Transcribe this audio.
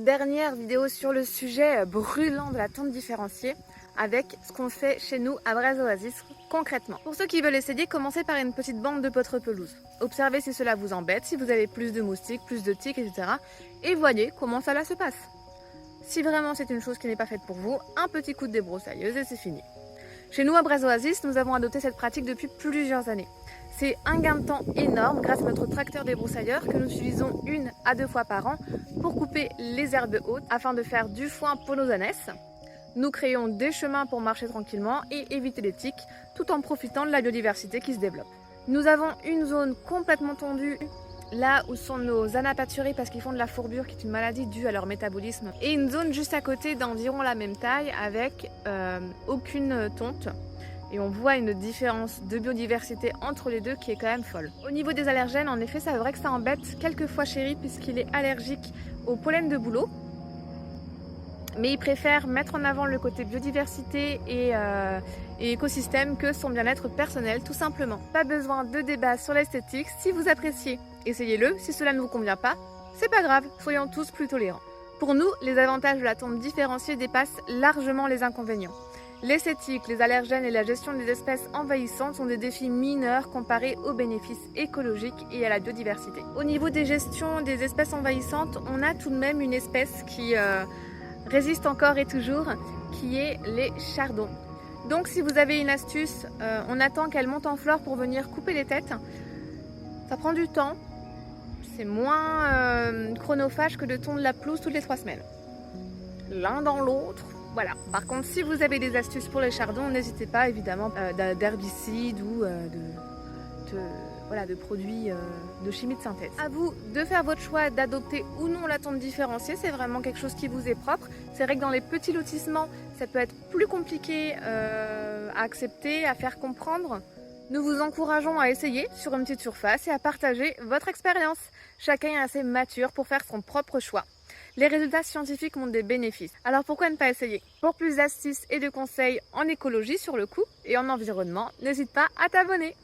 Dernière vidéo sur le sujet brûlant de la tonte différenciée avec ce qu'on fait chez nous à Brest Oasis concrètement. Pour ceux qui veulent essayer, commencez par une petite bande de potes pelouse. Observez si cela vous embête, si vous avez plus de moustiques, plus de tiques, etc. Et voyez comment cela se passe. Si vraiment c'est une chose qui n'est pas faite pour vous, un petit coup de débroussailleuse et c'est fini. Chez nous à Brest Oasis, nous avons adopté cette pratique depuis plusieurs années. C'est un gain de temps énorme grâce à notre tracteur débroussailleur que nous utilisons 1 à 2 fois par an pour couper les herbes hautes afin de faire du foin pour nos ânesses. Nous créons des chemins pour marcher tranquillement et éviter les tiques tout en profitant de la biodiversité qui se développe. Nous avons une zone complètement tondue là où sont nos anapaturies parce qu'ils font de la fourbure qui est une maladie due à leur métabolisme et une zone juste à côté d'environ la même taille avec aucune tonte. Et on voit une différence de biodiversité entre les deux qui est quand même folle. Au niveau des allergènes, en effet, c'est vrai que ça embête quelquefois Chéri puisqu'il est allergique au pollen de bouleau. Mais il préfère mettre en avant le côté biodiversité et écosystème que son bien-être personnel, tout simplement. Pas besoin de débat sur l'esthétique. Si vous appréciez, essayez-le. Si cela ne vous convient pas, c'est pas grave. Soyons tous plus tolérants. Pour nous, les avantages de la tonte différenciée dépassent largement les inconvénients. L'esthétique, les allergènes et la gestion des espèces envahissantes sont des défis mineurs comparés aux bénéfices écologiques et à la biodiversité. Au niveau des gestions des espèces envahissantes, on a tout de même une espèce qui résiste encore et toujours, qui est les chardons. Donc si vous avez une astuce, on attend qu'elle monte en fleur pour venir couper les têtes. Ça prend du temps, c'est moins chronophage que de tondre la pelouse toutes les 3 semaines. L'un dans l'autre. Voilà. Par contre, si vous avez des astuces pour les chardons, n'hésitez pas évidemment d'herbicides ou de produits de chimie de synthèse. À vous de faire votre choix d'adopter ou non la tonte différenciée, c'est vraiment quelque chose qui vous est propre. C'est vrai que dans les petits lotissements, ça peut être plus compliqué à accepter, à faire comprendre. Nous vous encourageons à essayer sur une petite surface et à partager votre expérience. Chacun est assez mature pour faire son propre choix. Les résultats scientifiques montrent des bénéfices. Alors pourquoi ne pas essayer? Pour plus d'astuces et de conseils en écologie sur le coup et en environnement, n'hésite pas à t'abonner.